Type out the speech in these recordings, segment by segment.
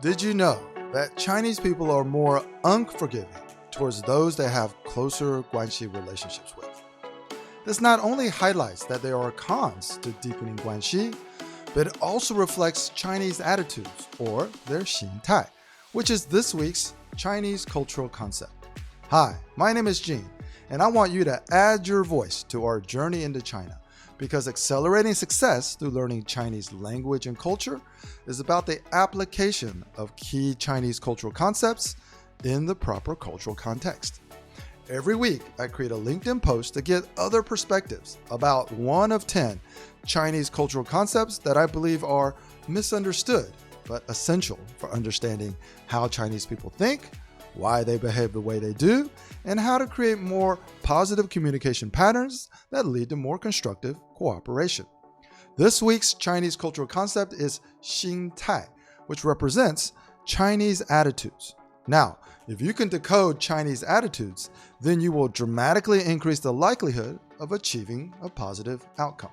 Did you know that Chinese people are more unforgiving towards those they have closer Guanxi relationships with? This not only highlights that there are cons to deepening Guanxi, but it also reflects Chinese attitudes, or their Xīntài, which is this week's Chinese cultural concept. Hi, my name is Jean, and I want you to add your voice to our journey into China, because accelerating success through learning Chinese language and culture is about the application of key Chinese cultural concepts in the proper cultural context. Every week, I create a LinkedIn post to get other perspectives about one of 10 Chinese cultural concepts that I believe are misunderstood, but essential for understanding how Chinese people think, why they behave the way they do, and how to create more positive communication patterns that lead to more constructive cooperation. This week's Chinese cultural concept is Xīntài, which represents Chinese attitudes. Now, if you can decode Chinese attitudes, then you will dramatically increase the likelihood of achieving a positive outcome.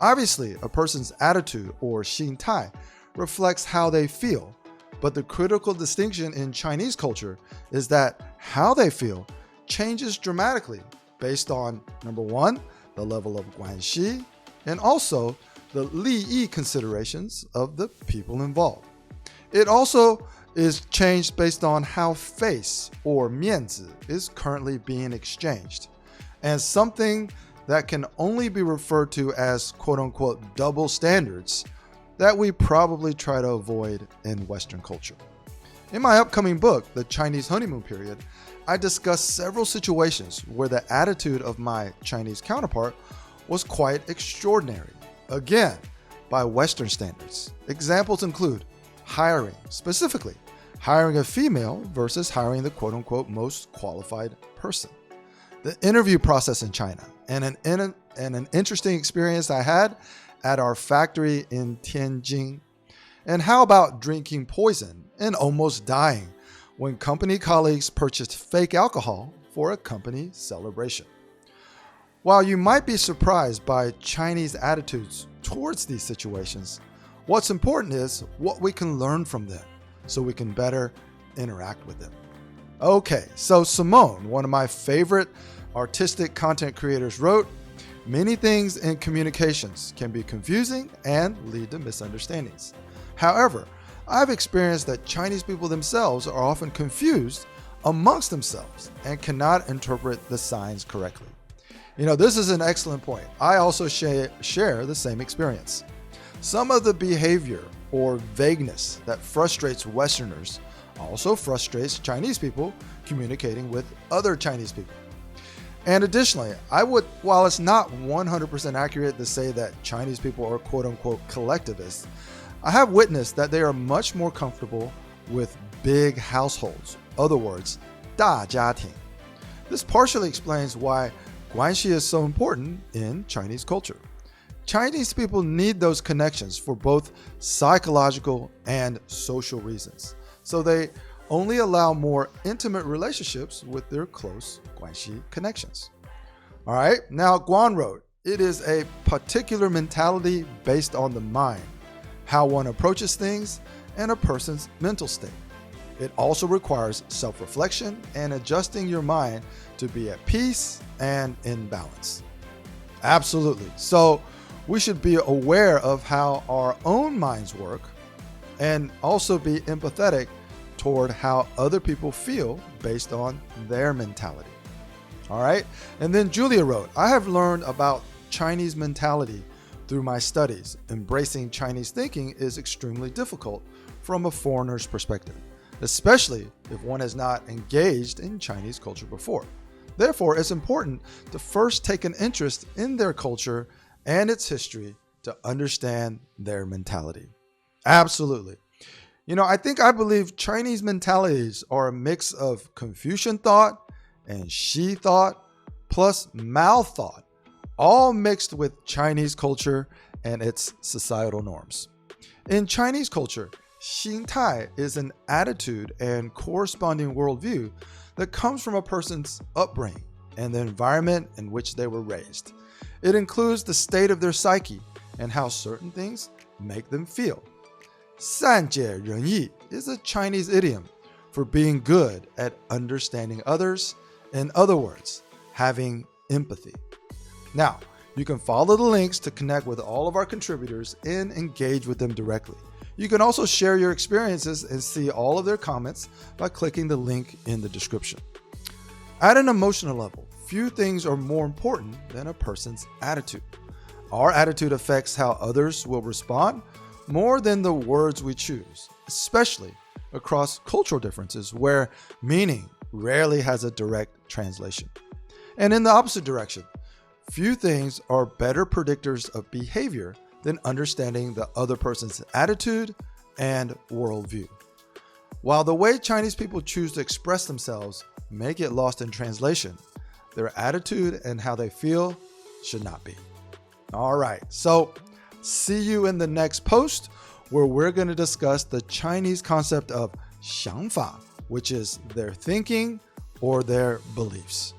Obviously, a person's attitude, or Xīntài, reflects how they feel, but the critical distinction in Chinese culture is that how they feel changes dramatically based on, number one, the level of Guanxi, and also the Liyi considerations of the people involved. It also is changed based on how face, or 面子, is currently being exchanged, and something that can only be referred to as quote-unquote double standards that we probably try to avoid in Western culture. In my upcoming book, The Chinese Honeymoon Period, I discuss several situations where the attitude of my Chinese counterpart was quite extraordinary, again, by Western standards. Examples include hiring, specifically hiring a female versus hiring the quote-unquote most qualified person. The interview process in China, and an interesting experience I had at our factory in Tianjin. And how about drinking poison and almost dying when company colleagues purchased fake alcohol for a company celebration? While you might be surprised by Chinese attitudes towards these situations, what's important is what we can learn from them so we can better interact with them. Okay, so Simone, one of my favorite artistic content creators, wrote, "Many things in communications can be confusing and lead to misunderstandings. However, I've experienced that Chinese people themselves are often confused amongst themselves and cannot interpret the signs correctly." You know, this is an excellent point. I also share the same experience. Some of the behavior or vagueness that frustrates Westerners also frustrates Chinese people communicating with other Chinese people. And additionally, while it's not 100% accurate to say that Chinese people are quote-unquote collectivists, I have witnessed that they are much more comfortable with big households, other words, 大家庭. This partially explains why Guanxi is so important in Chinese culture. Chinese people need those connections for both psychological and social reasons, so they only allow more intimate relationships with their close Guanxi connections. All right, now Guan wrote, "It is a particular mentality based on the mind, how one approaches things, and a person's mental state. It also requires self-reflection and adjusting your mind to be at peace and in balance." Absolutely. So we should be aware of how our own minds work and also be empathetic toward how other people feel based on their mentality. All right. And then Julia wrote, "I have learned about Chinese mentality through my studies. Embracing Chinese thinking is extremely difficult from a foreigner's perspective, especially if one has not engaged in Chinese culture before. Therefore, it's important to first take an interest in their culture and its history to understand their mentality." Absolutely. You know, I believe Chinese mentalities are a mix of Confucian thought and Xi thought plus Mao thought, all mixed with Chinese culture and its societal norms. In Chinese culture, Xīntài is an attitude and corresponding worldview that comes from a person's upbringing and the environment in which they were raised. It includes the state of their psyche and how certain things make them feel. 善解人意 is a Chinese idiom for being good at understanding others. In other words, having empathy. Now, you can follow the links to connect with all of our contributors and engage with them directly. You can also share your experiences and see all of their comments by clicking the link in the description. At an emotional level, few things are more important than a person's attitude. Our attitude affects how others will respond more than the words we choose, especially across cultural differences where meaning rarely has a direct translation. And in the opposite direction, few things are better predictors of behavior than understanding the other person's attitude and worldview. While the way Chinese people choose to express themselves may get lost in translation, their attitude and how they feel should not be. All right, so see you in the next post where we're going to discuss the Chinese concept of 想法, which is their thinking or their beliefs.